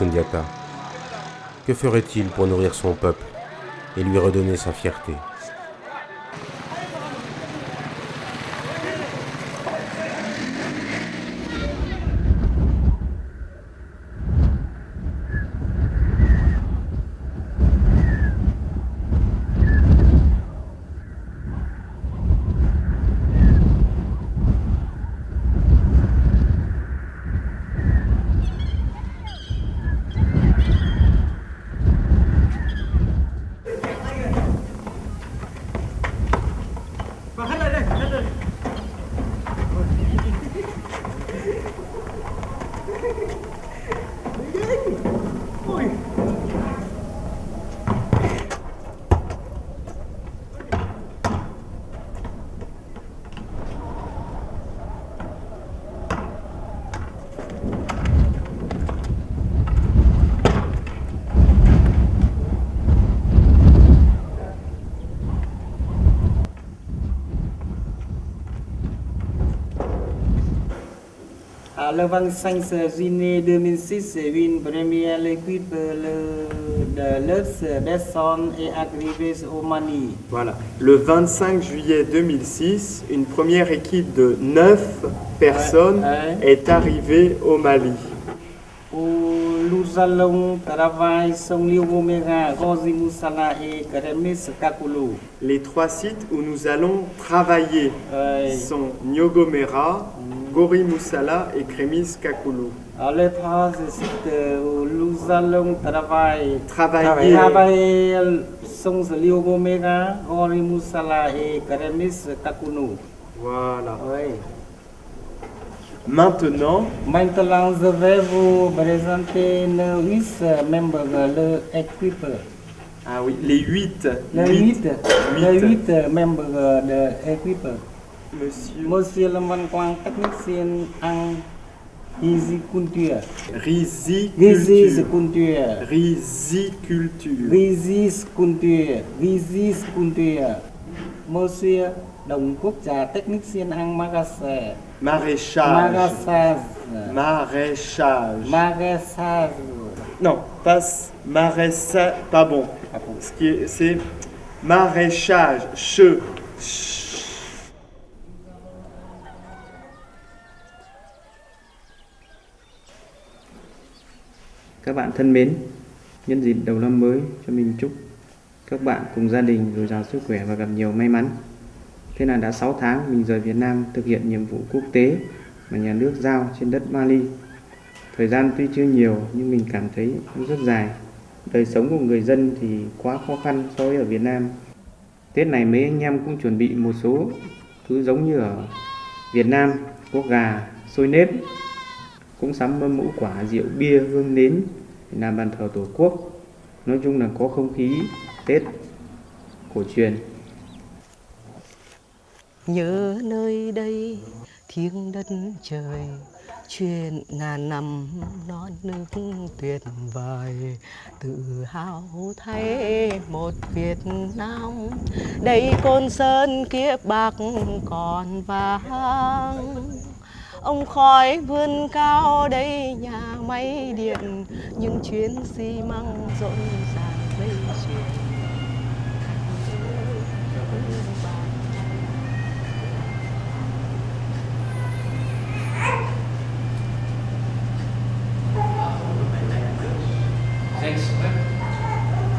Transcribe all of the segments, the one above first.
Sundiata. Que ferait-il pour nourrir son peuple et lui redonner sa fierté? Le 25 juillet 2006, une première équipe de l'Earth descend et arrive au Mali. Voilà. Le 25 juillet 2006, une première équipe de 9 personnes est arrivée au Mali. Nous allons travailler sur Liogomera, Gory Moussala et Kremis Kakulu. Les 3 sites où nous allons travailler sont Nyogomera, Gory Moussala et Kremis Kakulu. Les 3 sites où nous allons travailler sont Liogomera, Gory Moussala et Kremis Kakulu. Voilà. Oui. Maintenant, je vais vous présenter les 8 membres de l'équipe. Ah oui, les 8. Les 8 membres de l'équipe. Monsieur le Manquang, technicien en riziculture. Riziculture. Monsieur Đồng Quốc Trà, technicien en magasin. Maraîchage. Non, pas maraîchage, pas bon. C'est maraîchage. Các bạn thân mến, nhân dịp đầu năm mới cho mình chúc các bạn cùng gia đình dồi dào sức khỏe và gặp nhiều may mắn. Thế là đã 6 tháng mình rời Việt Nam thực hiện nhiệm vụ quốc tế mà nhà nước giao trên đất Mali. Thời gian tuy chưa nhiều nhưng mình cảm thấy nó rất dài. Đời sống của người dân thì quá khó khăn so với ở Việt Nam. Tết này mấy anh em cũng chuẩn bị một số thứ giống như ở Việt Nam, có gà, xôi nếp, cũng sắm mâm ngũ quả, rượu bia, hương nến để làm bàn thờ Tổ quốc. Nói chung là có không khí Tết cổ truyền. Nhớ nơi đây thiêng đất trời, chuyện ngàn năm non nước tuyệt vời, tự hào thay một Việt Nam. Đây Côn Sơn kiếp Bạc còn vang, ông khói vươn cao đây nhà máy điện, những chuyến xi măng rộn ràng dây chuyền.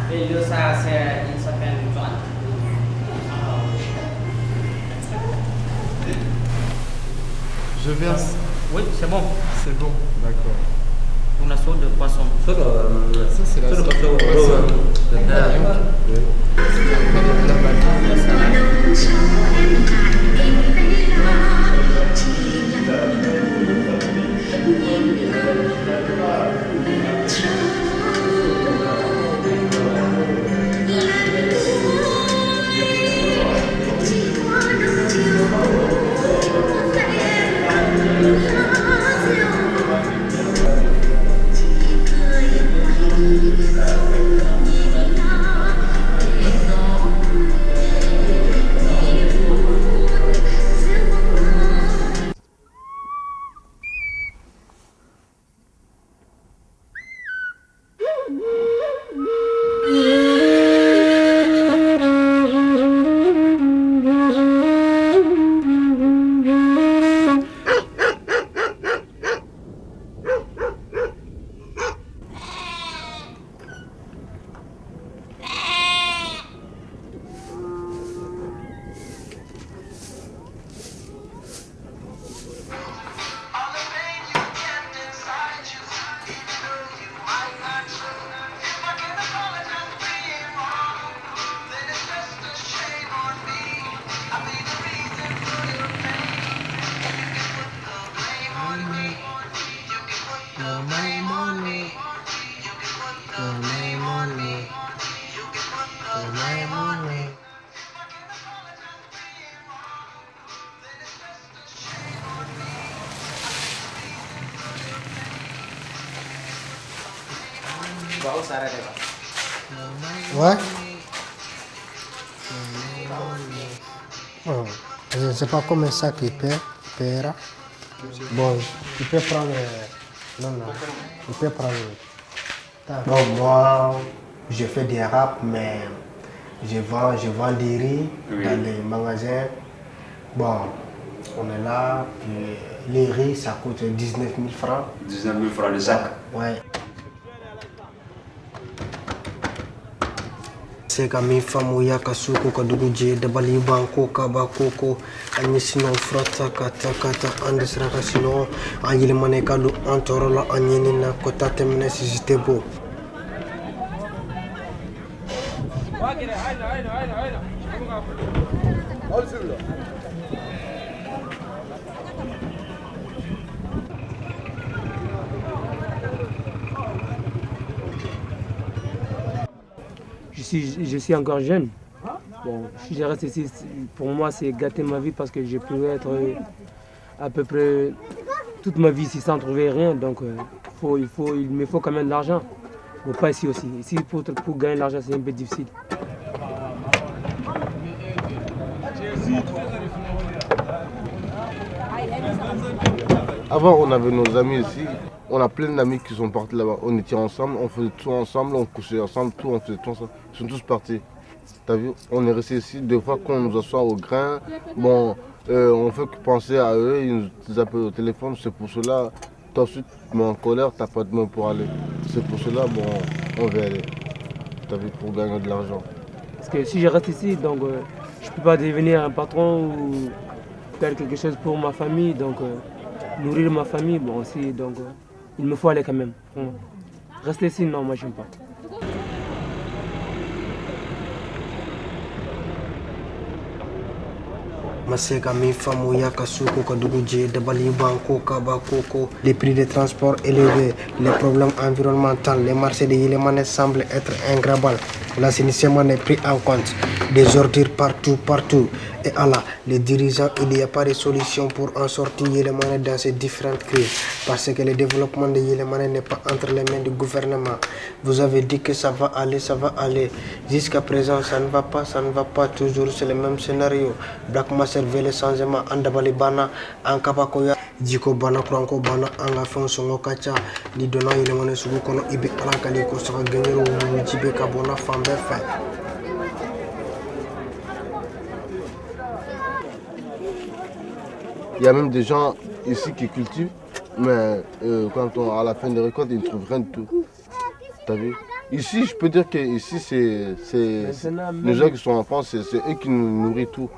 Đây đưa xa xe Insafen chọn. Je verse. Oui, c'est bon. C'est bon, d'accord. On a sauce de poisson. Ça, c'est la sauce de poisson. Ouais. Oh, je ne sais pas combien ça qu'il paiera. Bon, tu peux prendre... Non, tu peux prendre... Bon, moi, je fais des rap, mais je vends des riz dans les magasins. Bon, on est là, puis les riz, ça coûte 19 000 francs. 19 000 francs le sac? Ouais. C'est comme une femme où il y a Kasuko, Kadougouji, Dabali Banko, Kabakoko, Anisino, Frata, Kata, Andesraka, Sino, Ayilemane Kadu, Antorola, Anyenina, Kota Temene, c'était beau. Je suis encore jeune. Bon, si je reste ici, pour moi, c'est gâter ma vie parce que je pourrais être à peu près toute ma vie ici sans trouver rien. Donc, il me faut quand même de l'argent. Mais pas ici aussi. Ici, pour gagner de l'argent, c'est un peu difficile. Avant, on avait nos amis ici. On a plein d'amis qui sont partis là-bas. On était ensemble, on faisait tout ensemble, on couchait ensemble, tout, on faisait tout ensemble. Ils sont tous partis. T'as vu? On est resté ici. Des fois, quand on nous assoit au grain, bon, on fait que penser à eux, ils nous appellent au téléphone. C'est pour cela, toi ensuite, tu mets en colère, t'as pas de main pour aller. C'est pour cela, bon, on veut aller. T'as vu? Pour gagner de l'argent. Parce que si je reste ici, donc je peux pas devenir un patron ou faire quelque chose pour ma famille, donc nourrir ma famille, bon aussi, donc il me faut aller quand même. Rester ici, non, moi j'aime pas. Les prix des transports élevés, les problèmes environnementaux, les marchés de Yélémané semblent être ingrabables. L'assainissement n'est pris en compte, des ordures partout. Et Allah, les dirigeants, il n'y a pas de solution pour en sortir Yélémané dans ces différentes crises. Parce que le développement de Yélémané n'est pas entre les mains du gouvernement. Vous avez dit que ça va aller. Jusqu'à présent, ça ne va pas toujours, c'est le même scénario. Black Master veut le changement, Andabali Bana, Ankabakoya, Djiko Bana, Kranko Bana, Angafon Songo Kacha, ni donnant Yélémané Subukono, Ibe Alankali, Kosaka Genero, Djibe Kabona, Fambefa. Il y a même des gens ici qui cultivent, mais quand à la fin des récoltes, ils ne trouvent rien du tout. T'as vu? Ici, je peux dire que ici, c'est les gens qui sont en France, c'est eux qui nous nourrissent tout.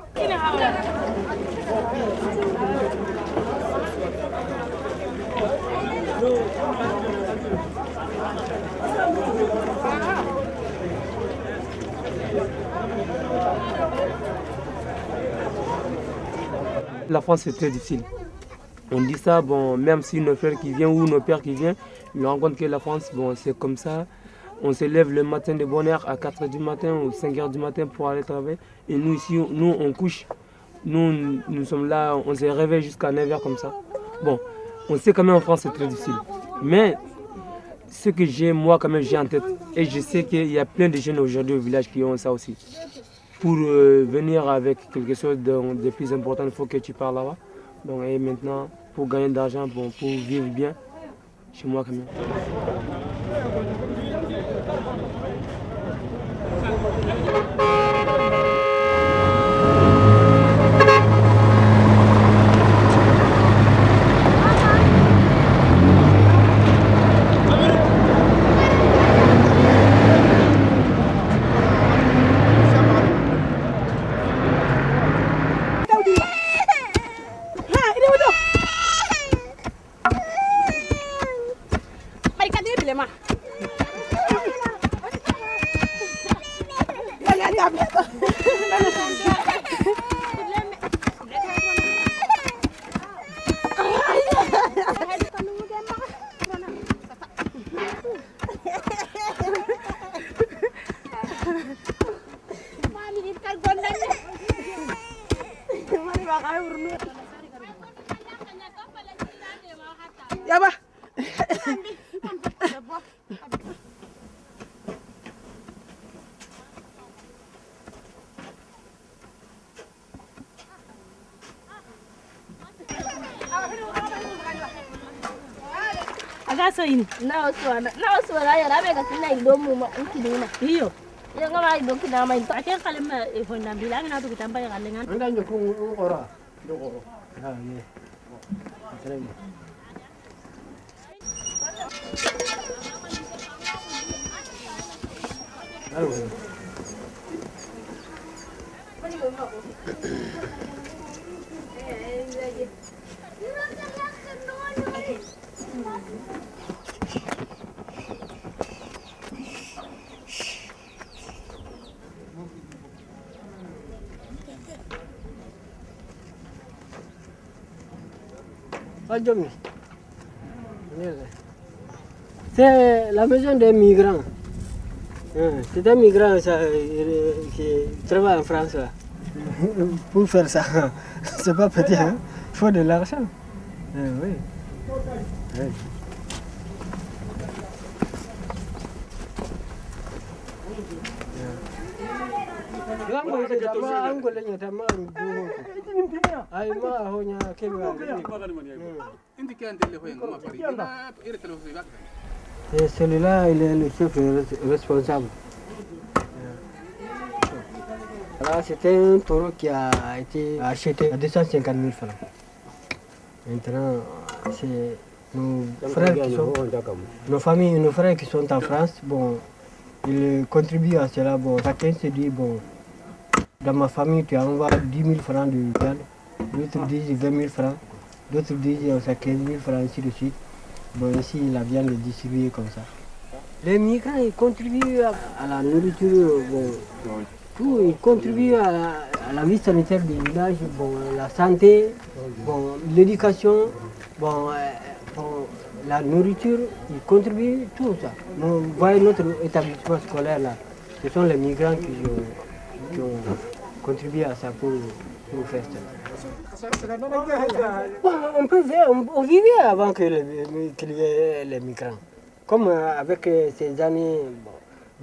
La France, c'est très difficile. On dit ça, bon, même si nos frères qui viennent ou nos pères qui viennent, ils rencontrent que la France, bon, c'est comme ça. On se lève le matin de bonne heure à 4 h du matin ou 5 h du matin pour aller travailler. Et nous, ici, nous, on couche. Nous sommes là, on se réveille jusqu'à 9 h comme ça. Bon, on sait quand même en France, c'est très difficile. Mais ce que j'ai, moi, quand même, j'ai en tête. Et je sais qu'il y a plein de jeunes aujourd'hui au village qui ont ça aussi. Pour venir avec quelque chose de plus important, il faut que tu parles là-bas. Donc, et maintenant, pour gagner de l'argent, bon, pour vivre bien, chez moi quand même. kasoin. Na oswara ya rabe ka kina idomu ma ukidina. Iyo. Ya ngama ido kina ma into. Achen kalema e fonda bilang na tu kitamba ya kalengan. Anda nyokung ora. Doko. Ha ye. Terima. Halo. C'est la maison des migrants. C'est un migrant qui travaille en France. Là. Pour faire ça, c'est pas petit, hein? Il faut de l'argent. Oui. Oui. Et celui-là, il est le chef responsable. Là, c'était un taureau qui a été acheté à 250 000 francs. Maintenant, c'est nos frères qui sont, nos frères qui sont en France, bon, ils contribuent à cela. Bon, chacun se dit, bon, dans ma famille, tu envoies 10 000 francs de viande, d'autres disent 20 000 francs, d'autres disent 15 000 francs, ainsi de suite. Bon, ici, la viande est distribuée comme ça. Les migrants, ils contribuent à la nourriture, bon, tout, ils contribuent à la vie sanitaire du village, bon, la santé, bon, l'éducation, bon, la nourriture, ils contribuent tout ça. Vous voyez notre établissement scolaire là, ce sont les migrants qui ont contribué à ça pour faire ça. Bon, on vivait avant qu'il y ait les migrants. Comme avec ces années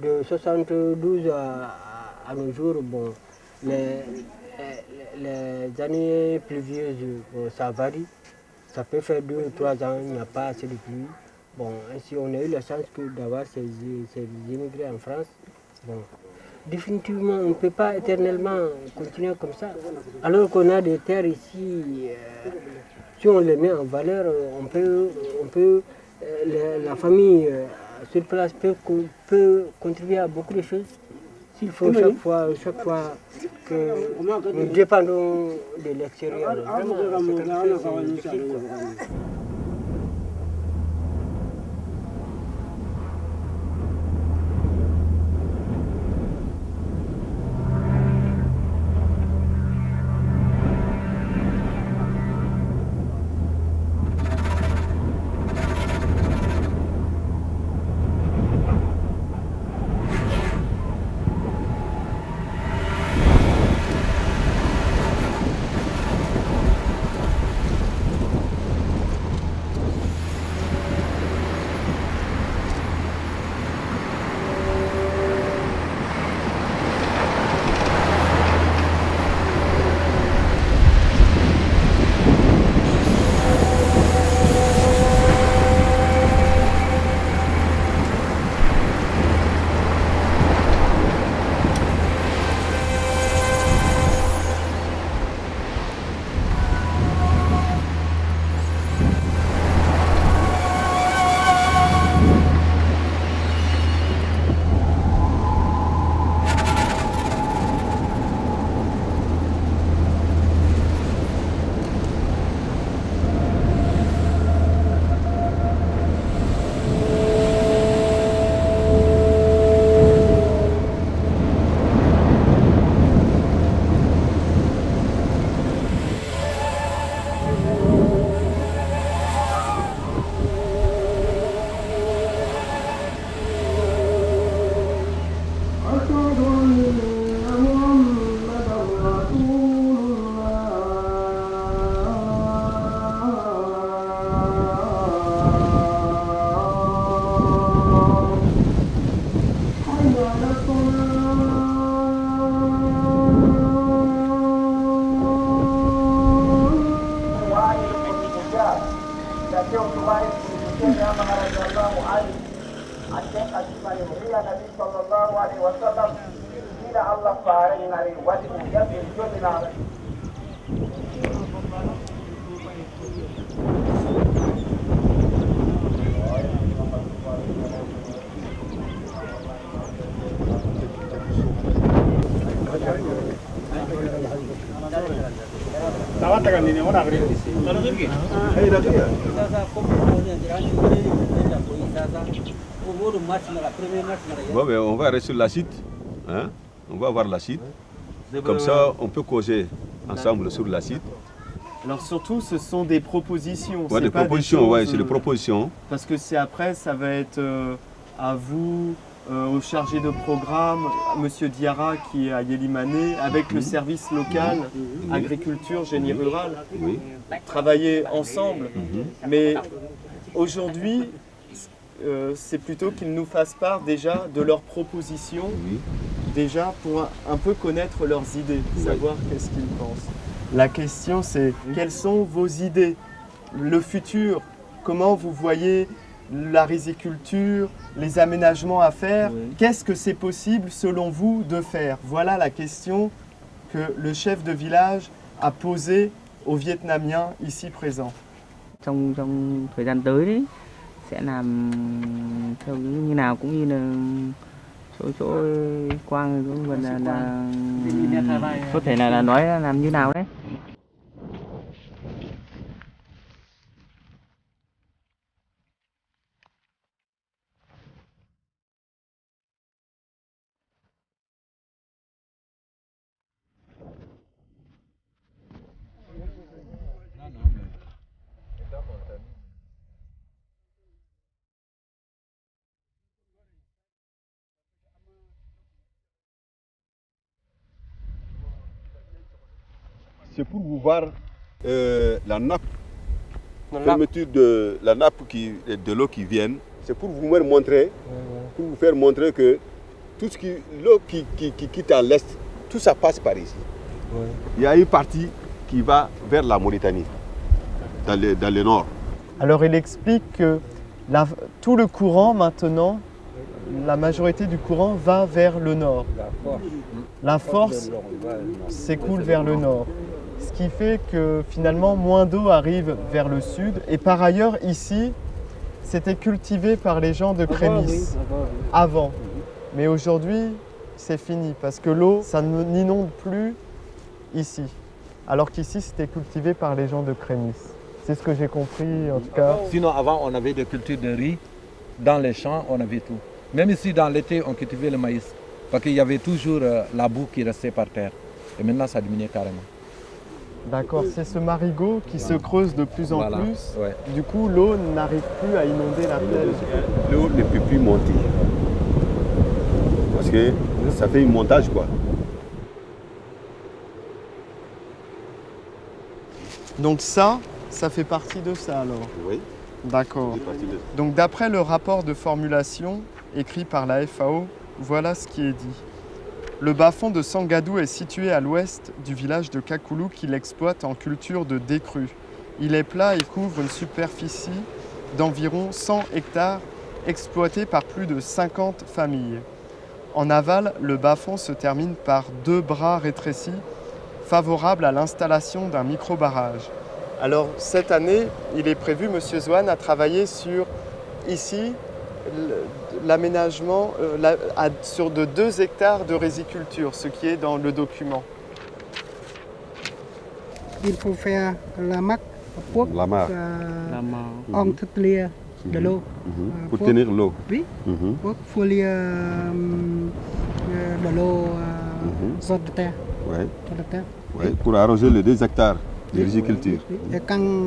de 72 à nos jours, bon, les années pluvieuses, bon, ça varie. Ça peut faire 2 ou 3 ans, il n'y a pas assez de pluie. Bon, ainsi on a eu la chance d'avoir ces immigrés en France. Bon, définitivement, on ne peut pas éternellement continuer comme ça. Alors qu'on a des terres ici, si on les met en valeur, la famille sur place peut contribuer à beaucoup de choses. S'il faut chaque fois que nous dépendons de l'extérieur. Bon, ben, on va aller sur la site, hein? On va voir la site. Comme ça, on peut causer ensemble sur la site. Alors surtout, ce sont des propositions. Ouais, des propositions, ouais, c'est des propositions. Parce que c'est après, ça va être à vous, au chargé de programme, Monsieur Diarra qui est à Yélimané, avec le service local, agriculture, génie rural, travailler ensemble. Mais aujourd'hui, c'est plutôt qu'ils nous fassent part déjà de leurs propositions, déjà pour un peu connaître leurs idées, savoir qu'est-ce qu'ils pensent. La question c'est, quelles sont vos idées? Le futur, comment vous voyez la riziculture, les aménagements à faire? Qu'est-ce que c'est possible selon vous de faire? Voilà la question que le chef de village a posée aux Vietnamiens ici présents. Trong thời gian tới đấy, sẽ làm theo như nào cũng như là chỗ Quang vẫn là có thể là nói làm như nào đấy. C'est pour vous voir la nappe, la fermeture de la nappe de l'eau qui vient. C'est pour vous montrer, pour vous faire montrer que tout ce l'eau qui quitte à l'est, tout ça passe par ici. Il y a une partie qui va vers la Mauritanie, dans le nord. Alors il explique que tout le courant maintenant, la majorité du courant va vers le nord. La force s'écoule vers le nord. Ce qui fait que finalement moins d'eau arrive vers le sud. Et par ailleurs ici, c'était cultivé par les gens de Crémis avant. Mais aujourd'hui, c'est fini parce que l'eau, ça n'inonde plus ici. Alors qu'ici, c'était cultivé par les gens de Crémis. C'est ce que j'ai compris en tout cas. Sinon avant, on avait des cultures de riz. Dans les champs, on avait tout. Même ici, dans l'été, on cultivait le maïs. Parce qu'il y avait toujours la boue qui restait par terre. Et maintenant, ça a diminué carrément. D'accord, c'est ce marigot qui se creuse de plus en plus. Ouais. Du coup, l'eau n'arrive plus à inonder la plaine. L'eau ne peut plus monter. Parce que ça fait une montage, quoi. Donc ça fait partie de ça alors? Oui. D'accord. Donc d'après le rapport de formulation écrit par la FAO, voilà ce qui est dit. Le bas-fond de Sangadou est situé à l'ouest du village de Kakoulou qu'il exploite en culture de décrue. Il est plat et couvre une superficie d'environ 100 hectares exploitée par plus de 50 familles. En aval, le bas-fond se termine par 2 bras rétrécis favorables à l'installation d'un micro-barrage. Alors cette année, il est prévu, M. Zwan a travaillé sur ici l'aménagement sur de 2 hectares de riziculture, ce qui est dans le document. Il faut faire la marque pour de l'eau. Pour tenir l'eau. Oui, pour fouiller de l'eau sur de terre. Ouais. Ouais, pour arroser les 2 hectares de riziculture. Et quand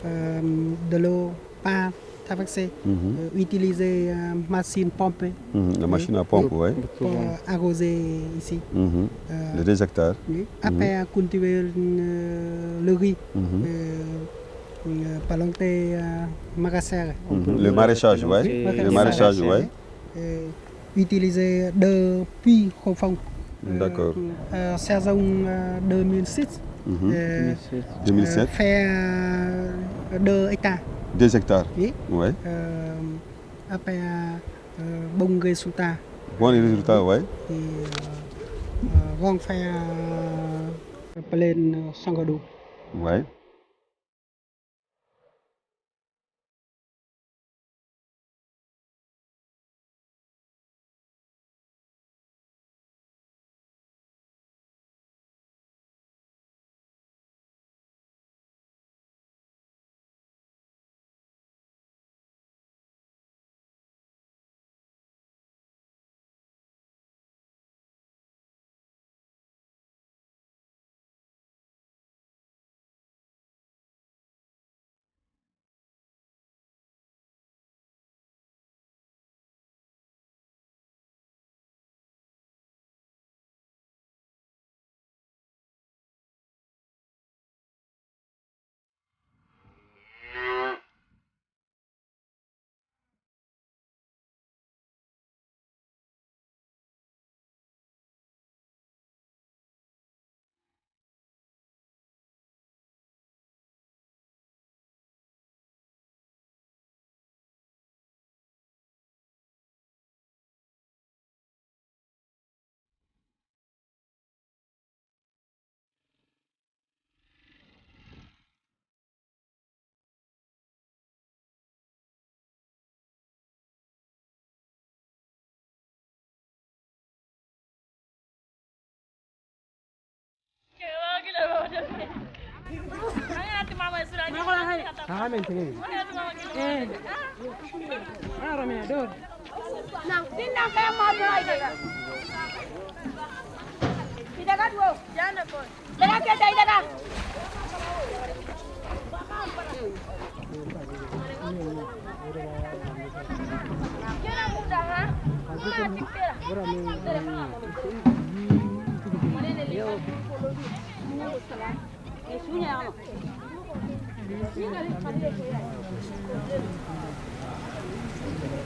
de l'eau part, utiliser machine pompe. La machine à pompe, oui. Pour arroser ici. Les 2 hectares. Oui. Après, cultiver le riz. Pas longtemps, magasin. Le maraîchage, oui. Le maraîchage, oui. Utiliser 2 puits au fond. D'accord. Saison 2006. 2007. Faire 2 hectares. 2 hectares. Oui. Ouais. Après bon résultat. Bon résultat, ouais. Et vont faire plein Sangadou. Ouais.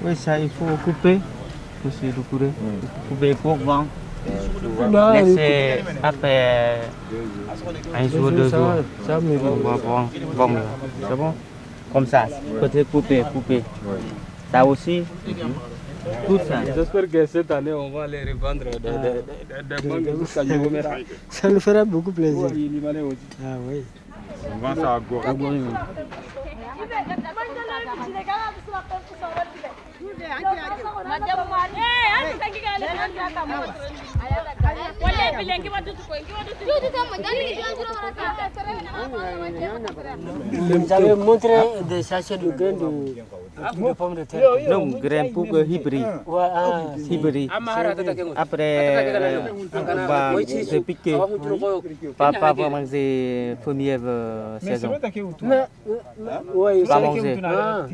Oui, ça il faut couper. Aussi de couper. Couper pour vendre. Laisser après un jour, 2 jours. Ça, mais on va vendre. C'est bon? Comme ça. Peut-être couper. Ça aussi. Tout ça. J'espère que cette année on va les revendre Ça nous fera beaucoup plaisir. Ah oui. On vend ça à Gori. Vous avez montré des sachets de graines de pommes de terre. Non, graines pour hybride. Hybride. Après, on va se piquer. Pas pour manger première saison. Pas manger.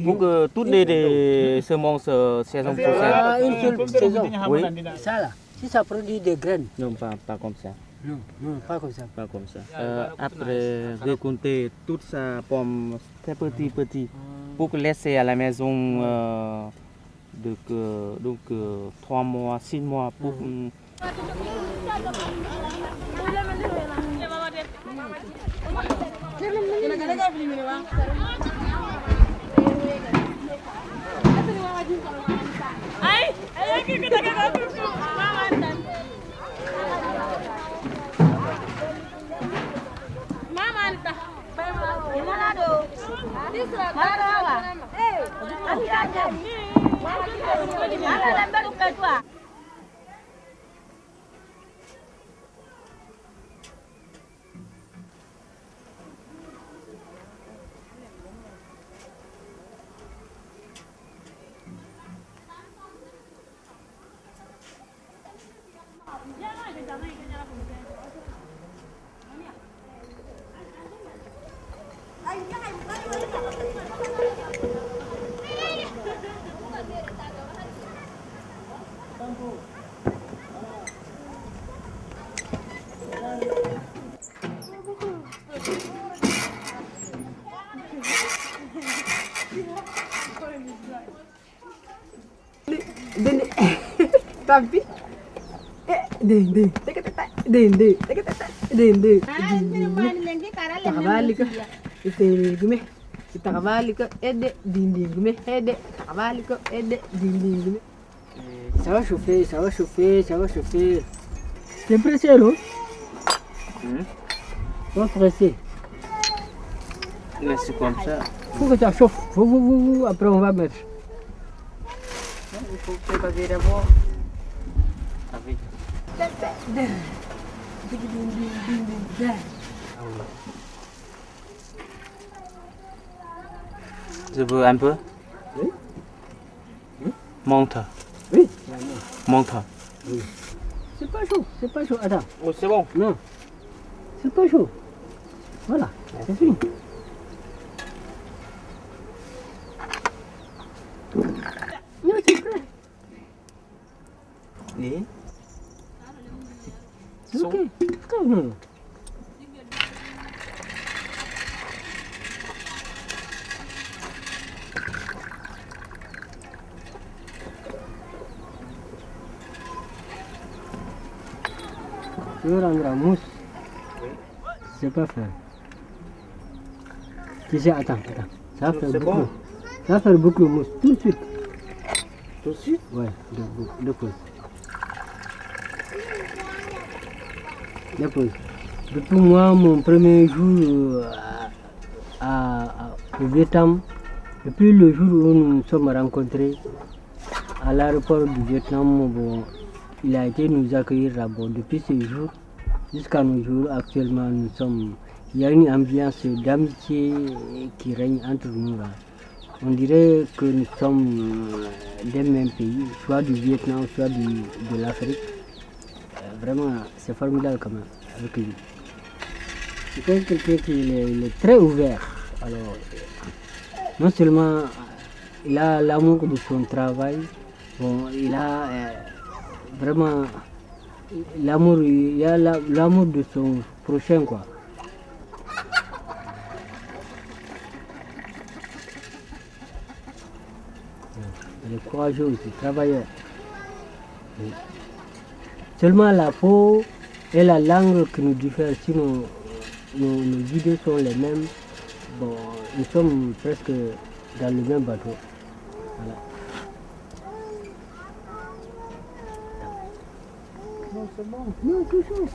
Pour que toutes les semences saison prochaine. Une seule saison. Oui. Ça là, si ça produit des graines. Non, pas comme ça. Non, pas comme ça. Pas comme ça. Après, récolter toute sa pomme très petit pour laisser à la maison donc 3 mois, 6 mois pour. Tapi Ça va chauffer, ça va chauffer, ça va chauffer. T'es pressé, non? Pas pressé. Laisse comme ça. Faut que ça chauffe. Après on va mettre. Il faut préparer d'abord. Avec. Je veux un peu. Oui. Monte. Oui. Monte. Oui. C'est pas chaud, c'est pas chaud. Attends. Oh, c'est bon. Non. C'est pas chaud. Voilà, c'est fini. Non, c'est prêt. Oui. C'est ok. Non. Tu veux rendre la mousse? C'est pas faire. Tu sais, attends. Ça va faire beaucoup. Bon. Ça va faire beaucoup de mousse. Tout de suite. Tout de suite? Ouais, dépose. Depuis moi, mon premier jour au Vietnam, depuis le jour où nous nous sommes rencontrés à l'aéroport du Vietnam, bon, il a été nous accueillir là-bas. Depuis ce jour jusqu'à nos jours, actuellement, il y a une ambiance d'amitié qui règne entre nous là. On dirait que nous sommes des mêmes pays, soit du Vietnam, soit de l'Afrique. Vraiment, c'est formidable quand même avec lui. C'est quelqu'un qui est très ouvert. Alors, non seulement il a l'amour de son travail, bon, il a vraiment l'amour de son prochain, quoi. Il est courageux aussi, travailleur. Oui. Seulement la peau et la langue qui nous diffèrent, sinon nos idées sont les mêmes. Bon, nous sommes presque dans le même bateau. Voilà. Non, c'est bon. Non, toujours.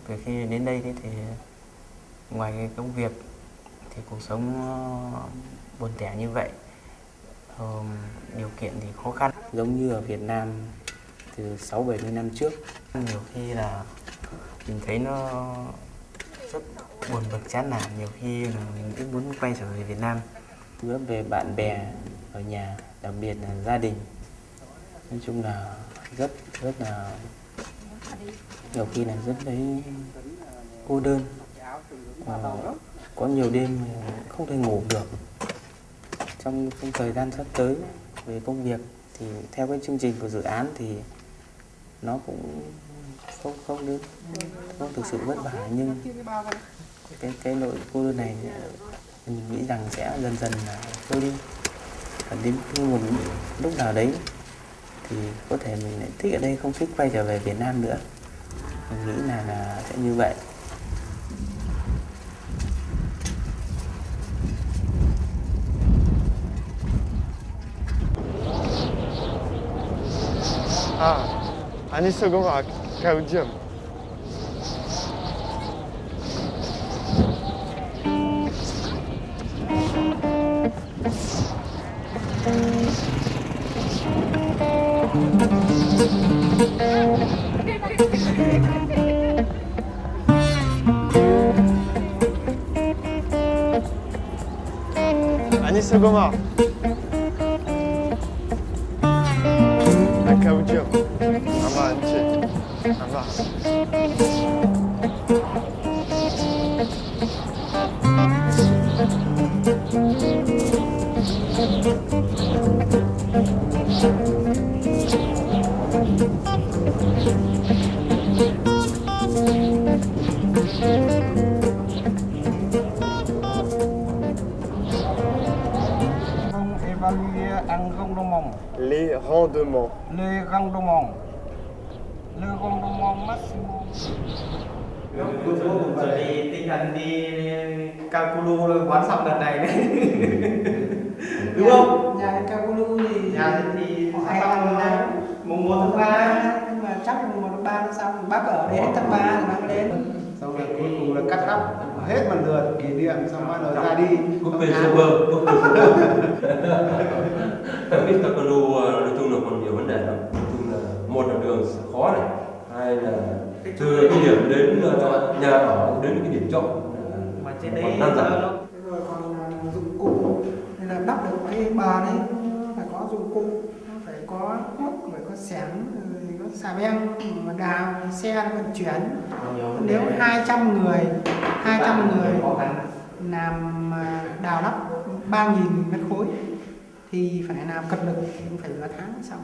Từ khi đến đây thì ngoài cái công việc thì cuộc sống buồn tẻ như vậy, điều kiện thì khó khăn giống như ở Việt Nam từ 60-70 năm trước. Nhiều khi là mình thấy nó rất buồn bực chán nản, nhiều khi là mình cũng muốn quay trở về Việt Nam. Nhớ về bạn bè ở nhà, đặc biệt là gia đình. Nói chung là rất là nhiều khi là rất đấy cô đơn, có nhiều đêm không thể ngủ được. Trong thời gian sắp tới về công việc thì theo cái chương trình của dự án thì nó cũng không thực sự vất vả, nhưng cái nỗi cô đơn này mình nghĩ rằng sẽ dần dần trôi đi, và đến một lúc nào đấy thì có thể mình lại thích ở đây, không thích quay trở về Việt Nam nữa. Mình nghĩ là sẽ như vậy. Anisogoma Kaudium. Anisogoma. Kaudium. Ama. Les rendements. Le rendement. Le rendement maximum. Chuẩn bị tinh thần đi Kakulu quán sọc đợt này đấy. Đúng không? Nhà Kakulu thì nhà thì hay là mùng 1 tháng 3, nhưng mà chắc mùng 1 tháng 3 nó xong bác ở đấy hết tháng 3 thì bác mới đến. Xong rồi cuối cùng là cắt tóc hết một lượt kỷ niệm xong bắt đầu ra đi. Quốc tế super. Em biết Kakulu nói chung là còn nhiều vấn đề lắm. Nói chung là một là đường khó này, hai là từ cái điểm đến nhà ở đến cái điểm trọ mà trên đấy rồi còn dụng cụ nên là đắp được cái bờ đấy phải có dụng cụ, phải có cuốc, phải có xẻng, rồi có xà beng mà đào xe vận chuyển. Nếu 200 người làm đào đắp 3.000 mét khối thì phải làm cật lực cũng phải nửa tháng xong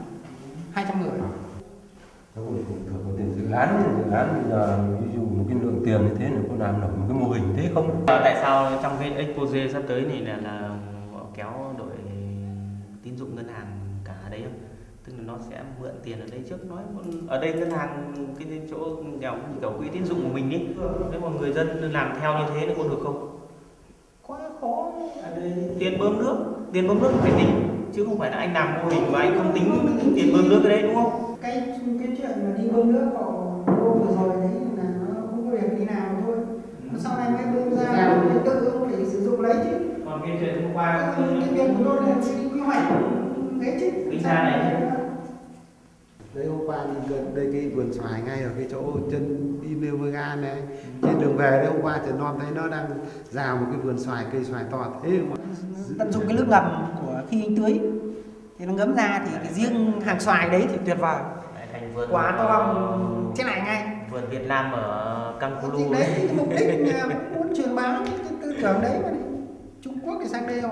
200 người. Nó cũng phụ thuộc vào tiền dự án bây giờ ví dụ một cái lượng tiền như thế là có làm nổi một cái mô hình thế không? Tại sao trong cái expose sắp tới này là kéo đội tín dụng ngân hàng cả đấy không? Tức là nó sẽ mượn tiền ở đây trước, nói ở đây ngân hàng cái chỗ kiểu quỹ tín dụng của mình ấy, nếu mà người dân làm theo như thế nó có được không? Quá khó. Tiền bơm nước phải tính chứ không phải là anh làm mô hình mà anh không tính tiền bơm nước ở đây đúng không? Cái chuyện mà đi bơm nước họ hôm vừa rồi đấy là nó không có việc đi nào thôi. Sau này mới bơm ra thì tự ông phải sử dụng lấy chứ. Còn cái chuyện hôm qua cái việc của tôi là đi quy hoạch đấy chứ. Đi xa này chứ. Đấy hôm qua đi đây cái vườn xoài ngay ở cái chỗ chân đi Nêu Mơ Gan này, trên đường về đấy hôm qua Trần Nom thấy nó đang rào một cái vườn xoài, cây xoài to thế mà tận dụng cái nước ngầm của khi anh tưới thì nó ngấm ra thì cái riêng hàng xoài đấy thì tuyệt vời. Quá to thế này ngay. Vườn Việt Nam ở Kakulu đấy thì mục đích muốn truyền bá cái tư tưởng đấy mà đi. Trung Quốc thì sang đây rồi.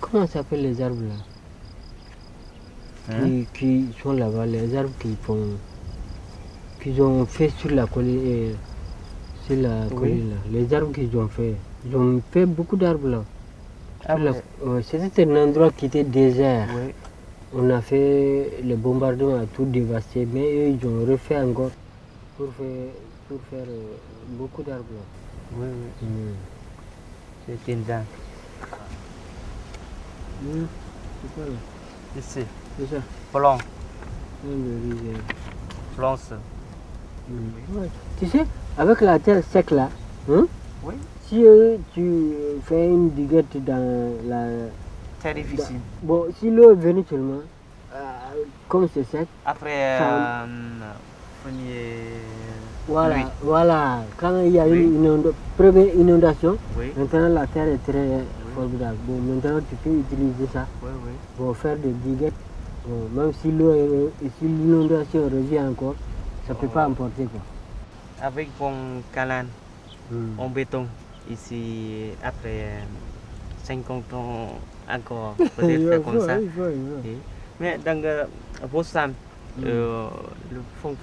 Comment s'appellent les arbres là qui sont là-bas, les arbres qu'ils ont fait sur la colline, colline là. Les arbres qu'ils ont fait beaucoup d'arbres là. C'était un endroit qui était désert. Oui. On a fait le bombardement, tout dévasté, mais eux ils ont refait encore pour faire beaucoup d'arbres là. Oui, oui. C'est Tiền Giang. C'est quoi là? Ici. C'est ça. Plon. Flance. Tu sais, avec la terre sec là, hein? Oui. Si tu fais une diguette dans la... Très difficile. Bon, si l'eau est venue seulement, comme c'est sec... Après, premier... Voilà. Quand il y a une première inondation, oui. Maintenant la terre est très formidable. Bon, maintenant tu peux utiliser ça pour faire des diguettes. Bon, même si l'inondation revient encore, ça ne peut pas emporter quoi. Avec bon calan en béton, ici après 50 ans encore, peut-être faire comme ça. Mais dans votre sam, le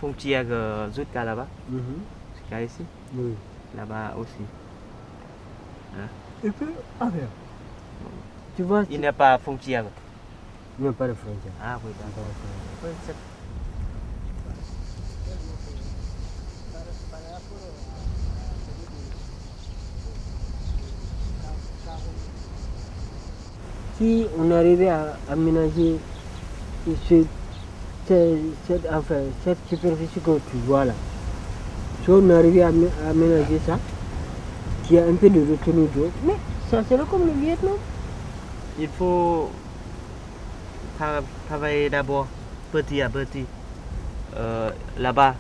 frontière jusqu'à là-bas, jusqu'à ici, là-bas aussi. Hein? Et puis, tu vois, il n'y a pas de frontière. Il n'y a pas de frontière. Ah oui, d'accord. si on arrivait à aménager cette superficie que tu vois là, si on arrivait à aménager ça, il y a un peu de retenue d'eau, mais ça serait comme le Vietnam. Il faut travailler d'abord petit à petit là-bas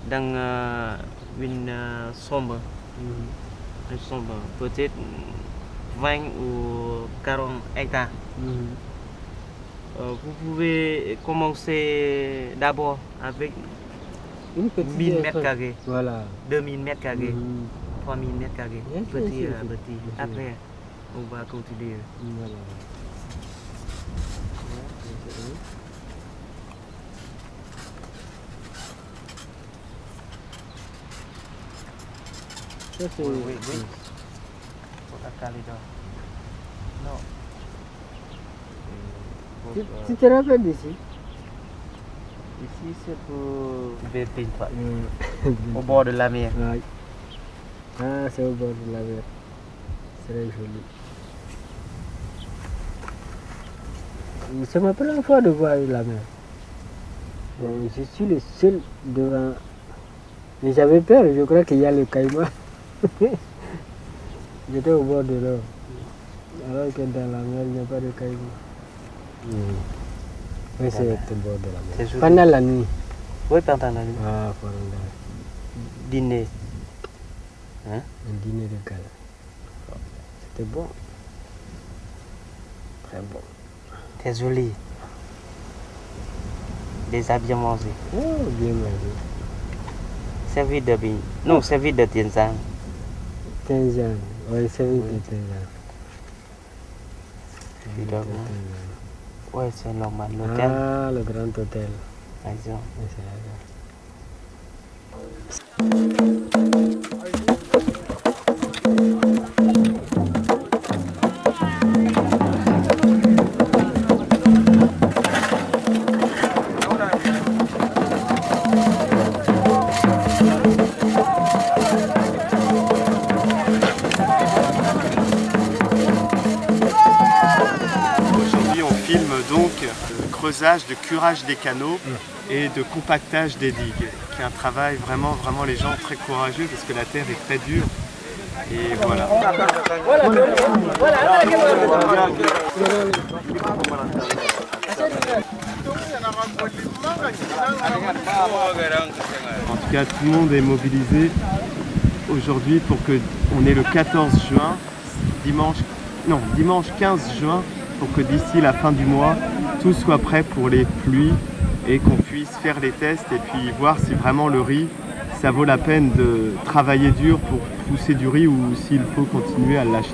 dans une sombre, peut-être 20 ou 40 hectares. Vous pouvez commencer d'abord avec 1000 mètres carrés, voilà. 2000 mètres carrés, 3000 mètres carrés, petit à petit. Après, on va continuer. Voilà. Ça, c'est... Oui. Non. Tu te rappelles d'ici? Ici, c'est pour Bertine, au bord de la mer. Ouais. Ah, c'est au bord de la mer. C'est très joli. C'est ma première fois de voir la mer. Bon, je suis le seul devant. Mais j'avais peur, je crois qu'il y a le caïman. J'étais au bord de l'eau. Alors que dans la mer, il n'y a pas de caïman. Oui, c'est au bord de la mer. Pendant la nuit. Oui, pendant la nuit. Ah, pendant la nuit. Dîner. Hein? Un dîner de gala. C'était bon. Très bon. Très joli. Déjà bien mangé. Oh, bien mangé. Servi de billes. Non, servi de tienzang. Tienzang. Oui, servi de tienzang. Oui, c'est normal. L'hôtel. Ah, le grand hôtel. Exact. Aujourd'hui, on filme donc le creusage, de curage des canaux et de compactage des digues, qui est un travail vraiment les gens très courageux parce que la terre est très dure. Et voilà. En tout cas, tout le monde est mobilisé aujourd'hui pour qu'on ait le 14 juin, dimanche 15 juin, pour que d'ici la fin du mois, tout soit prêt pour les pluies et qu'on puisse faire les tests et puis voir si vraiment le riz, ça vaut la peine de travailler dur pour pousser du riz ou s'il faut continuer à l'acheter.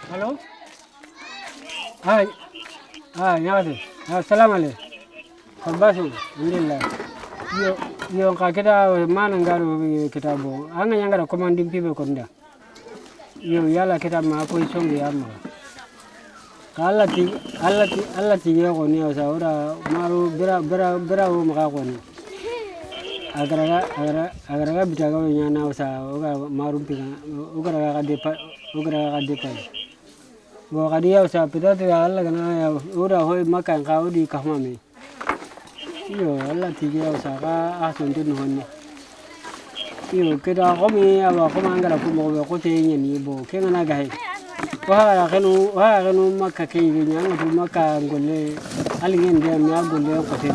Halo? Nyade. Assalamu alaikum. Kabasu, alhamdulillah. Yo ka kita mana ngaro kita bo. Anga nyangara komandin pibe konda. Yo yala kita ma ko isongi amma. Allah ti yo ko ni asa ora maru bera o maka ko ni. Agaraga bitaga nyana asa oga maru pinga ogara ga depa. Bo kadiya usa pedate Allah kana ya ura hoy makan kau di kahmami. Iyo Allah tiga usa ka asun tu nuhoni. Iyo kita kami awa kami angkara kumo ko te nyani bo kenga naga he. Wah kanu maka kei nyanga tu maka ngole alingen dia mya ngole ko te.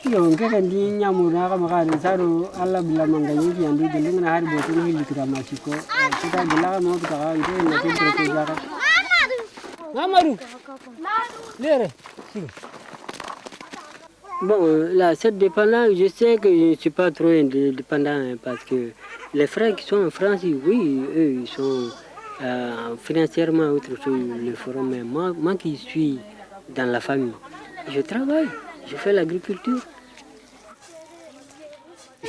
Iyo ngeke ndi nyamu na ka maka ni saru Allah bila manganyi ki andu gelenga hari bo tu ni likira masiko. Kita bila mo kita ka ide na tu ko jaka. Mamadou, bon, là, cette dépendance, je sais que je ne suis pas trop indépendant parce que les frères qui sont en France, oui, eux, ils sont financièrement autre chose, le feront, mais moi qui suis dans la famille, je travaille, je fais l'agriculture.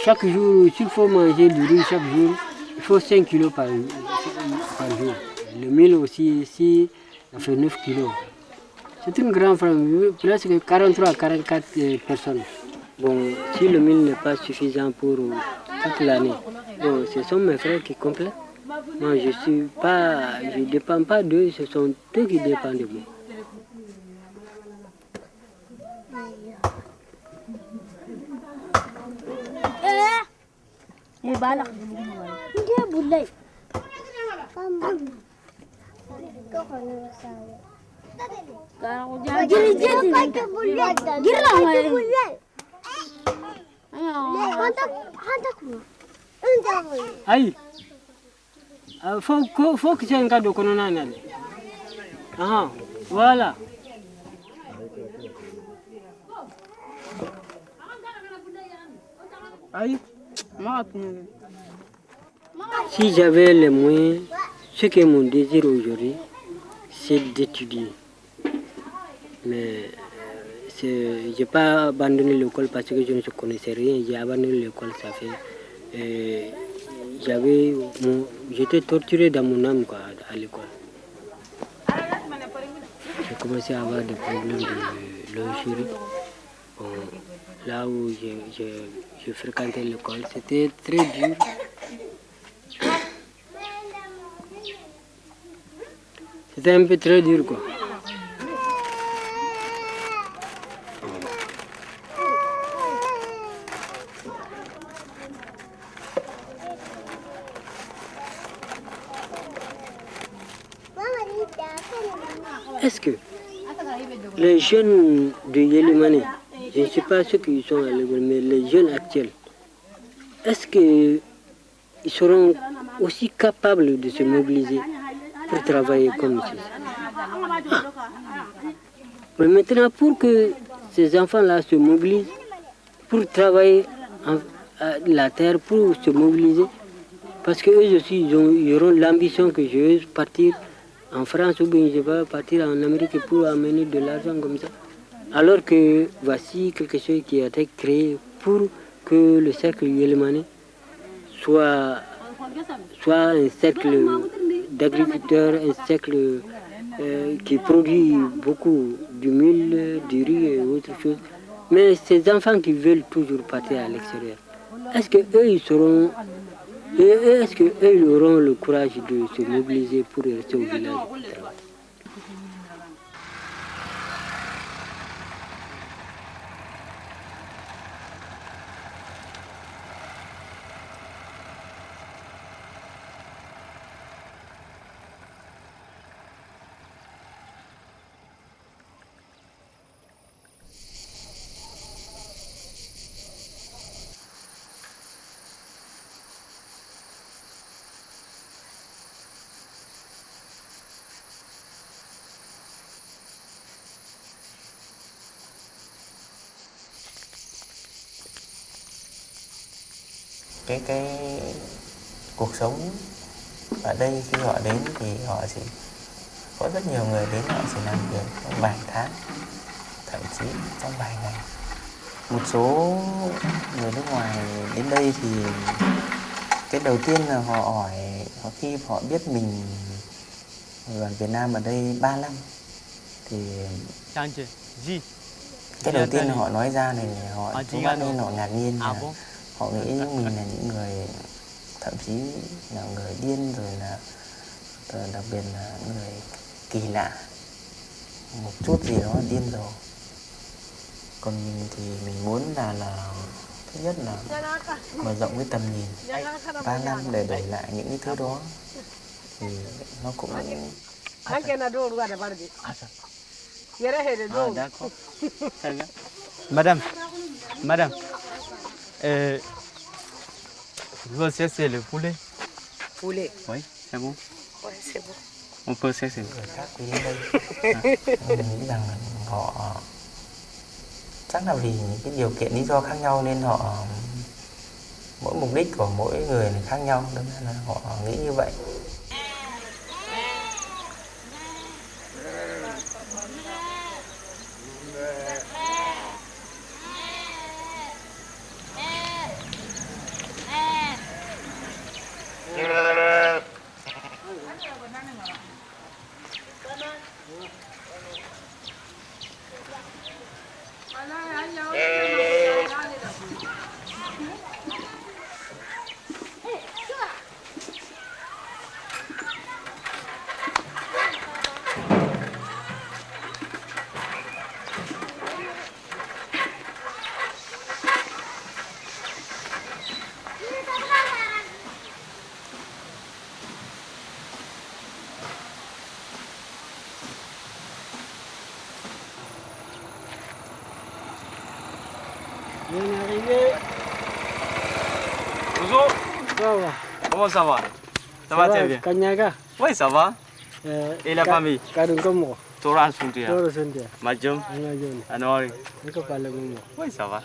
Chaque jour, s'il faut manger du riz chaque jour, il faut 5 kilos par jour. Le mil aussi, ici, ça fait 9 kilos. C'est une grande famille, presque 43 à 44 personnes. Bon, si le mil n'est pas suffisant pour toute l'année, bon, ce sont mes frères qui complètent. Moi, je ne dépends pas d'eux, ce sont eux qui dépendent de moi. Aïe, faut que tu aies un cadeau qu'on a. Ah, voilà. Aïe, si j'avais les moyens, ce qui est mon désir aujourd'hui, c'est d'étudier. Mais je n'ai pas abandonné l'école parce que je ne connaissais rien. J'ai abandonné l'école, ça fait... J'étais torturé dans mon âme quoi, à l'école. J'ai commencé à avoir des problèmes de lingerie. Bon, là où je fréquentais l'école, c'était très dur. C'était un peu très dur quoi. Est-ce que les jeunes de Yélimane, je ne sais pas ceux qui sont à l'école, mais les jeunes actuels, est-ce qu'ils seront aussi capables de se mobiliser pour travailler comme ça? Mais maintenant, pour que ces enfants-là se mobilisent, pour travailler la terre, pour se mobiliser, parce qu'eux aussi, ils auront l'ambition que je veux partir en France ou bien je vais partir en Amérique pour amener de l'argent comme ça. Alors que voici quelque chose qui a été créé pour que le cercle Yélimane soit un cercle d'agriculteurs, un cercle qui produit beaucoup du mil, du riz et autre chose. Mais ces enfants qui veulent toujours partir à l'extérieur, est-ce qu'eux ils seront... Est-ce qu'eux ils auront le courage de se mobiliser pour rester au village? cái cuộc sống ở đây khi họ đến thì họ chỉ có rất nhiều người đến họ chỉ làm việc trong vài tháng, thậm chí trong vài ngày. Một số người nước ngoài đến đây thì cái đầu tiên là họ hỏi, khi họ biết mình ở Việt Nam ở đây 3 năm thì cái đầu tiên là họ nói ra thì họ ngạc nhiên, là họ nghĩ mình là những người thậm chí là người điên, rồi là đặc biệt là người kỳ lạ, một chút gì đó điên rồ. Còn mình thì mình muốn là thứ nhất là mở rộng cái tầm nhìn 3 năm để đổi lại những cái thứ đó thì nó cũng Madame, vous cherchez le poulet? Poulet. Oui, c'est bon. Ouais, c'est bon. On peut chercher. Người khác quý đến đây. Mình nghĩ rằng họ chắc là vì những cái điều kiện lý do khác nhau nên họ mỗi mục đích của mỗi người là khác nhau, đâm ra là họ nghĩ như vậy. Bien arrivé. Bonjour. Ça va. Comment ça va? Ça va très bien. Kanyaga. Oui, ça va. Et la famille? Kadungomo. Toran Suntia. Toro Suntia. Majum. Anori. Oui, ça va.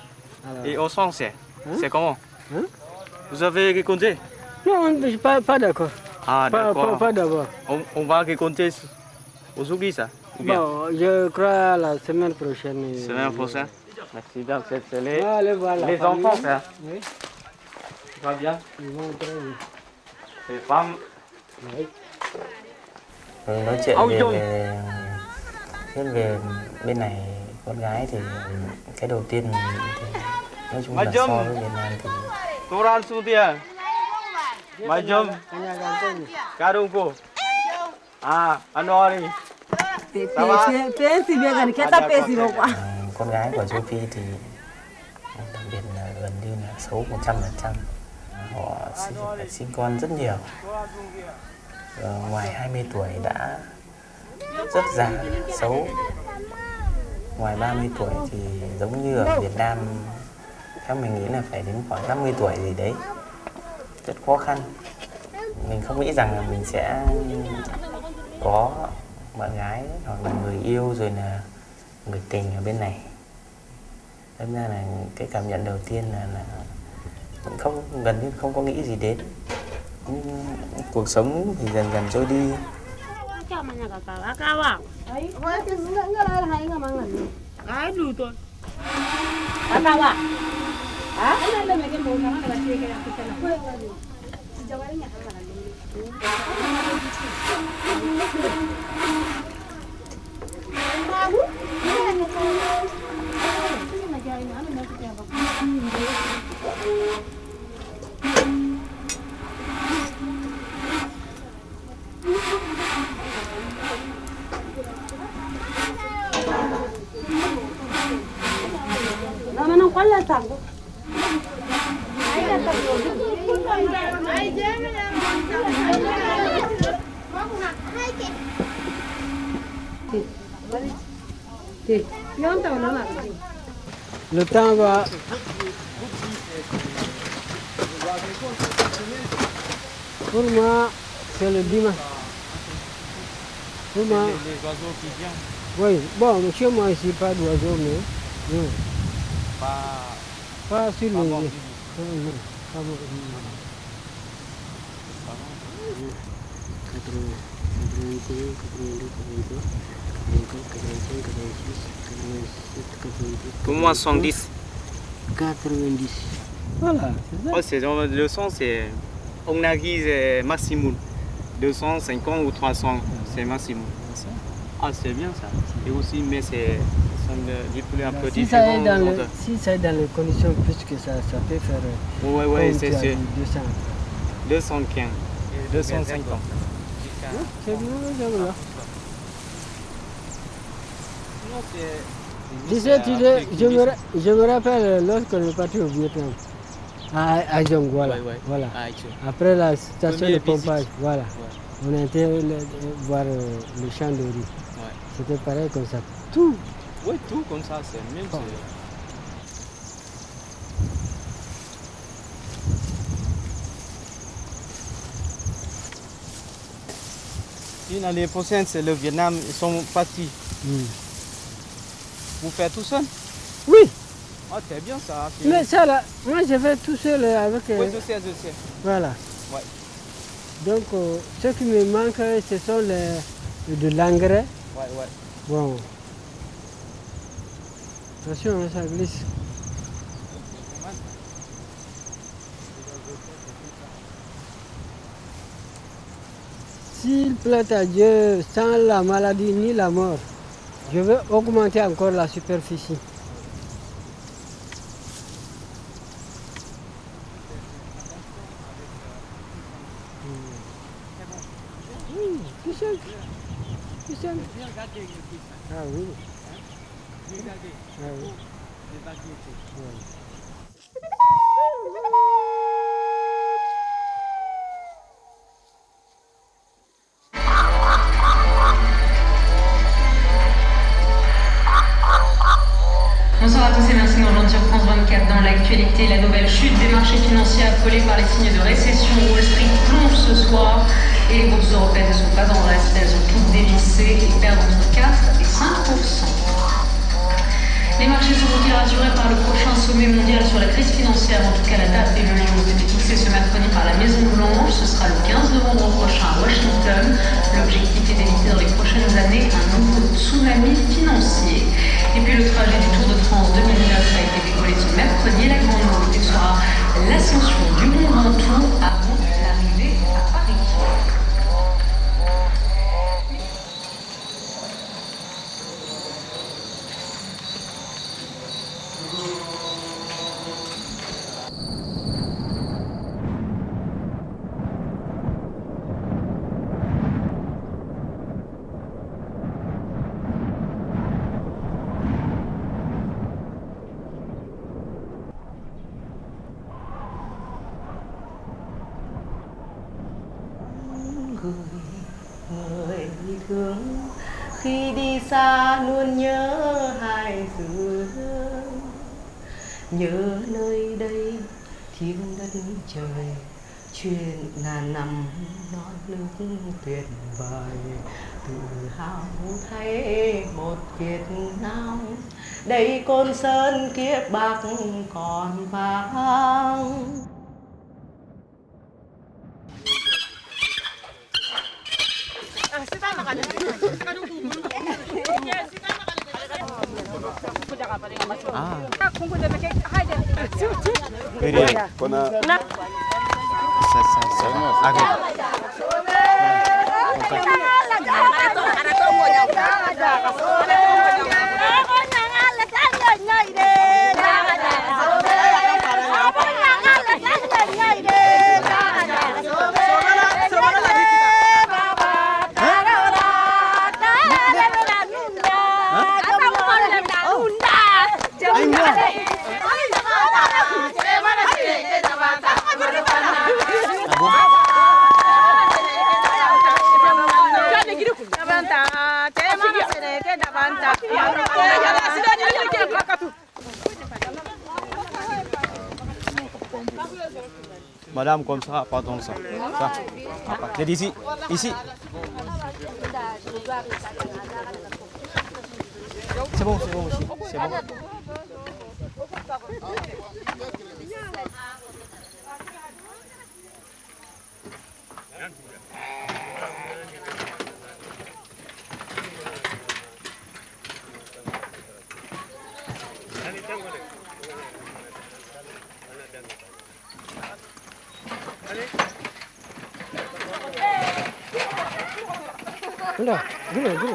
Et au français, c'est comment? Vous avez raconté? Non, pas d'accord. Ah, d'accord. Pas d'abord. On va raconter aujourd'hui ça? Ou bien? Bon, je crois la semaine prochaine. Semaine prochaine? Merci bien, c'est les, Voilà, les enfants, frère. Oui. Ça va bien? Ils vont très bien. Les femmes? Oui. Nói chuyện về bên này con gái thì cái đầu tiên thì nói chung là so với Việt Nam thì Toran Suntia. Majum. Kadungko. Ah, Anori. Con gái của châu Phi thì đặc biệt là gần như là xấu 100%. Họ phải sinh con rất nhiều. Ngoài 20 tuổi đã rất già, xấu. Ngoài 30 tuổi thì giống như ở Việt Nam, theo mình nghĩ là phải đến khoảng 50 tuổi gì đấy. Rất khó khăn. Mình không nghĩ rằng là mình sẽ có bạn gái hoặc là người yêu rồi là người tình ở bên này. Nên ra là cái cảm nhận đầu tiên là không, gần như không có nghĩ gì đến. Cuộc sống thì dần dần trôi đi. Le temps va. Pour moi, c'est le dimanche. Pour moi. Les oiseaux qui viennent. Oui, bon, chez moi ici, pas d'oiseaux, mais. Non. Pas sur bon, le. Pour moi, 110. 90. Voilà. Oh, c'est genre 200, c'est. On a dit maximum. 250 ou 300, c'est maximum. Ah, c'est bien ça. Et aussi, mais c'est des poules un peu différents. Si ça est dans les conditions plus que ça peut faire. Ouais, c'est 200. 215. 250. C'est bien, voilà. Je me rappelle lorsqu'on est parti au Vietnam, à Jong, voilà. Voilà. Après la station de pompage, voilà. On a été voir le champ de riz. C'était pareil comme ça. Tout. Oui, tout comme ça, c'est même. L'année prochaine, c'est le Vietnam, ils sont partis. Vous faites tout seul? Oui. Ah, c'est bien ça. Mais ça là, moi je vais tout seul avec... Oui, je sais. Voilà. Ouais. Donc, ce qui me manque, ce sont de l'engrais. Ouais. Bon. Attention, ça glisse. S'il plaît à Dieu, sans la maladie ni la mort, je vais augmenter encore la superficie. Tout seul. Ah oui. Ah oui. Bonsoir à tous et merci de nous rejoindre sur France 24 dans l'actualité. La nouvelle chute des marchés financiers affolés par les signes de récession. Wall Street plonge ce soir et les bourses européennes ne sont pas en reste. Elles ont toutes dévissé et perdent entre 4 et 5%. Les marchés sont donc rassurés par le prochain sommet mondial sur la crise financière. En tout cas, la date et le lieu ont été fixés ce mercredi par la Maison Blanche. Ce sera le 15 novembre prochain à Washington. L'objectif est d'éviter dans les prochaines années un nouveau tsunami financier. Et puis le trajet du Tour de France 2009 a été dévoilé ce mercredi. La grande nouveauté sera l'ascension du Mont Ventoux avant l'arrivée à Paris. Người thương khi đi xa luôn nhớ hai xứ, nhớ nơi đây thiêng đất trời, chuyện ngàn năm non nước tuyệt vời, tự hào thấy một Việt Nam, đây Côn Sơn kiếp Bắc còn vang. Madame, comme ça, pardon ça. Ça. C'est d'ici. Ici. C'est bon aussi. C'est bon. Udah, dulu.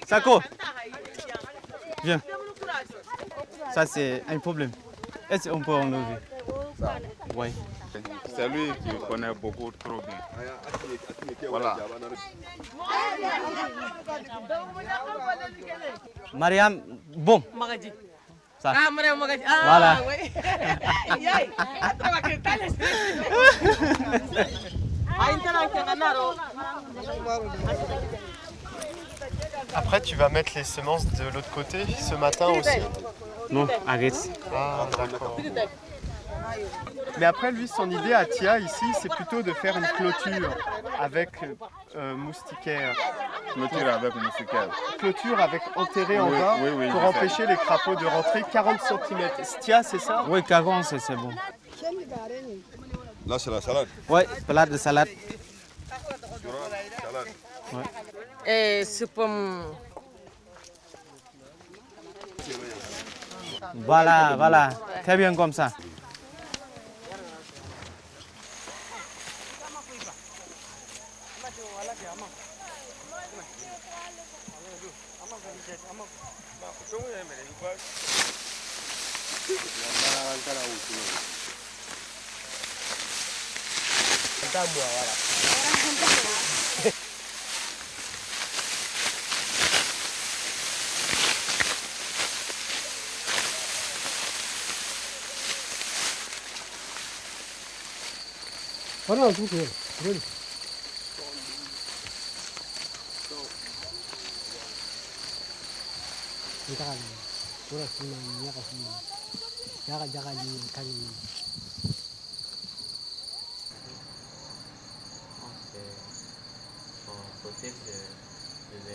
Sako, viens. Ça c'est un problème. Est-ce qu'on peut enlever? Oui. C'est lui qui connaît beaucoup trop bien. Voilà. Mariam, bon. Ça. Voilà. Après, tu vas mettre les semences de l'autre côté ce matin aussi? Non, arrête. Ah, d'accord. Mais après, lui, son idée à Tia, ici, c'est plutôt de faire une clôture avec moustiquaire. Clôture avec moustiquaire. Clôture avec enterré en bas pour empêcher les crapauds de rentrer 40 cm. Tia, c'est ça? Oui, 40, c'est bon. Là, c'est la salade. Oui, plat de salade. Salade. Ouais. Et c'est comme... Voilà. Très bien comme ça.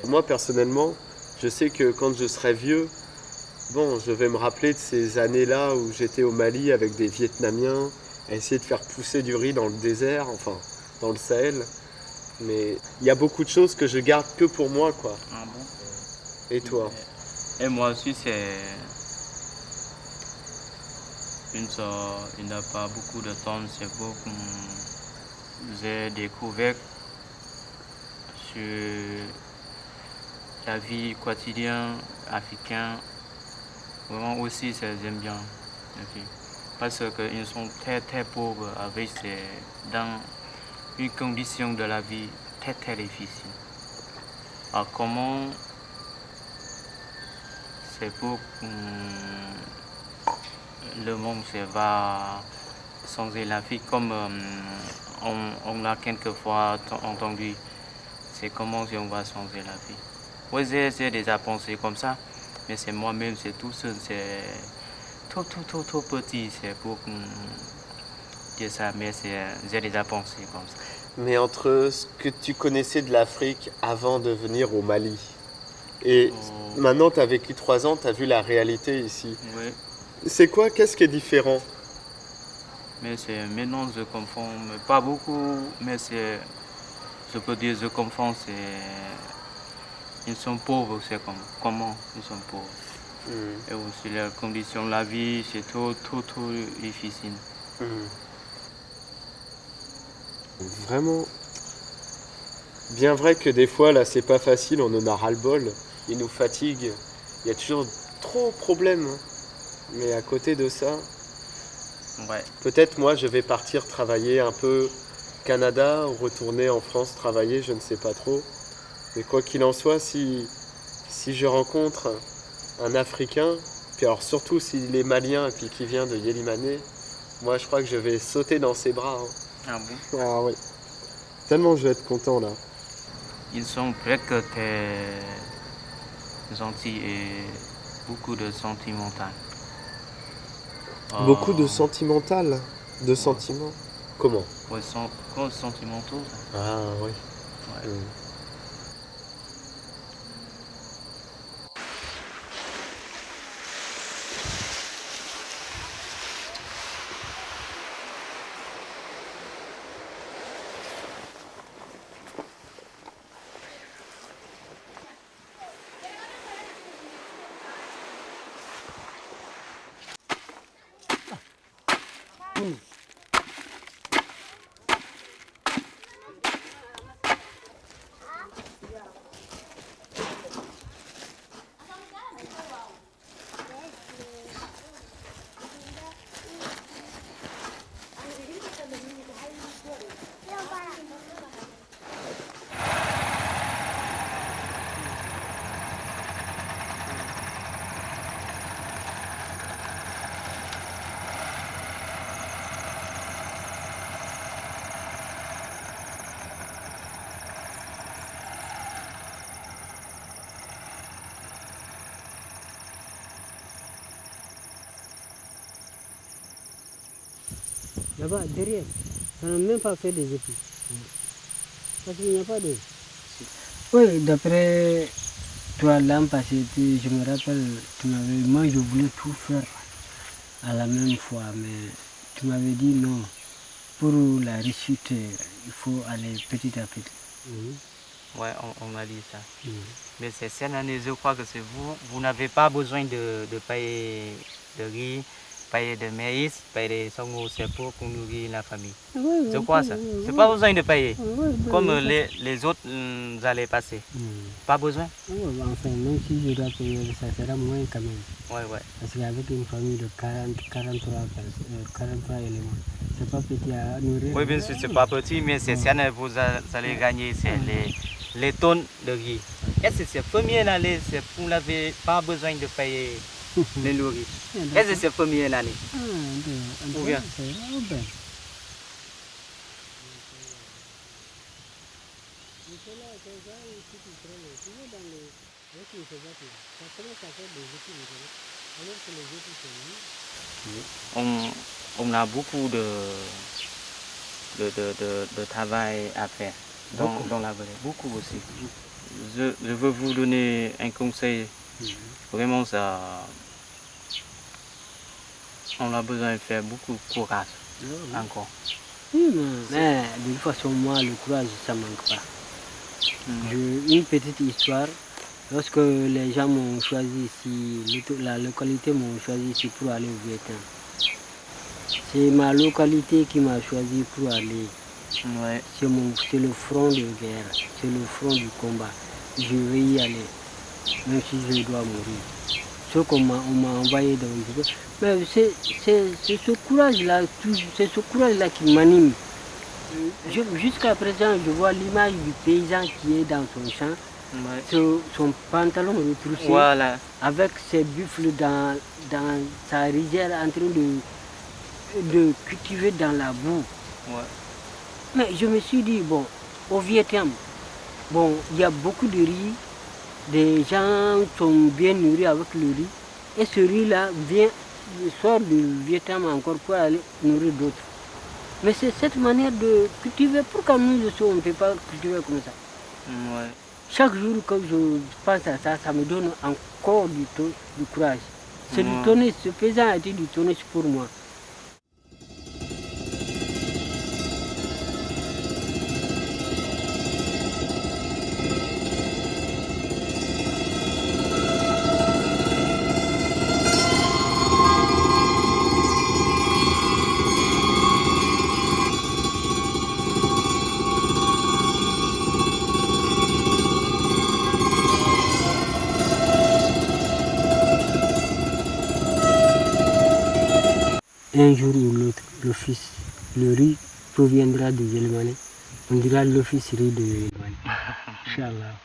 Moi, personnellement, je sais que quand je serai vieux, bon, je vais me rappeler de ces années-là où j'étais au Mali avec des Vietnamiens à essayer de faire pousser du riz dans le désert, enfin, dans le Sahel. Mais il y a beaucoup de choses que je garde que pour moi, quoi. Ah bon? Et toi? Et moi aussi, c'est il n'a pas beaucoup de temps, c'est beau que j'ai découvert sur la vie quotidienne africaine. Vraiment aussi, j'aime bien. Okay. Parce qu'ils sont très très pauvres dans une condition de la vie très très difficile. Alors comment c'est pour le monde va changer la vie comme on l'a quelquefois entendu, c'est comment on va changer la vie. Oui, j'ai déjà pensé comme ça, mais c'est moi-même, c'est tout seul, c'est trop petit, c'est pour dire ça, mais j'ai déjà pensé comme ça. Mais entre ce que tu connaissais de l'Afrique avant de venir au Mali, et maintenant tu as vécu 3 ans, tu as vu la réalité ici. Oui. C'est quoi? Qu'est-ce qui est différent? Mais maintenant je comprends, mais pas beaucoup, mais je peux dire je comprends, ils sont pauvres, c'est comment ils sont pauvres. Et aussi leurs conditions de la vie, c'est trop difficile. Vraiment bien vrai que des fois là c'est pas facile, on en a ras-le-bol, ils nous fatiguent, il y a toujours trop de problèmes. Mais à côté de ça, peut-être moi je vais partir travailler un peu Canada ou retourner en France travailler, je ne sais pas trop. Mais quoi qu'il en soit, si je rencontre un Africain, puis alors surtout s'il est malien et puis qu'il vient de Yélimané, moi je crois que je vais sauter dans ses bras. Hein. Ah bon? Ah oui. Tellement je vais être content là. Ils sont presque très gentils et beaucoup de sentimental. Beaucoup de sentimental, de sentiments. Comment? Ouais, sentimentaux. Ah oui. Ouais. Là-bas, derrière, on n'a même pas fait des épis. Parce qu'il n'y a pas de... Oui, d'après toi, l'an passé, je me rappelle, moi je voulais tout faire à la même fois, mais tu m'avais dit non, pour la réussite, il faut aller petit à petit. Ouais, on m'a dit ça. Mais c'est cette année, je crois que c'est vous n'avez pas besoin de payer de riz, payer de maïs, payer de songo, c'est pour qu'on nourrit la famille. Oui, je crois ça. C'est pas besoin de payer. Comme les autres allaient passer. Pas besoin. Enfin, même si je dois payer, ça sera moins quand même. Ouais, ouais. Parce qu'avec une famille de 43 éléments, c'est pas petit à nourrir. Oui, bien sûr, c'est pas petit, mais c'est ça que vous allez gagner, c'est les tonnes de riz. Est-ce que c'est première année, c'est vous n'avez pas besoin de payer les nourrir. Est-ce que c'est première année? Ou bien? On a beaucoup de travail à faire dans la vallée, beaucoup aussi. Je veux vous donner un conseil, vraiment ça, on a besoin de faire beaucoup de courage encore. Oui, mais de toute façon, moi, le courage, ça ne manque pas. Une petite histoire. Lorsque les gens m'ont choisi ici, la localité m'ont choisi ici pour aller au Vietnam. C'est ma localité qui m'a choisi pour aller. Ouais. C'est le front de guerre, c'est le front du combat. Je vais y aller, même si je dois mourir. Ce qu'on m'a envoyé dans le jeu. Mais c'est ce courage-là, c'est ce courage-là qui m'anime. Jusqu'à présent, je vois l'image du paysan qui est dans son champ. Son pantalon retroussé, voilà, avec ses buffles dans sa rizière en train de cultiver dans la boue. Ouais. Mais je me suis dit, bon, au Vietnam, bon, il y a beaucoup de riz, des gens sont bien nourris avec le riz, et ce riz-là sort du Vietnam encore pour aller nourrir d'autres. Mais c'est cette manière de cultiver, pourquoi nous aussi on ne peut pas cultiver comme ça? Ouais. Chaque jour que je pense à ça, ça me donne encore du courage. C'est du tonus, ce paysan a été du tonus pour moi. Un jour ou l'autre, le fils, le riz proviendra de Yélimane. On dira l'officerie de Yélimane. Inch'Allah.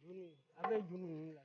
Juni, abe Juni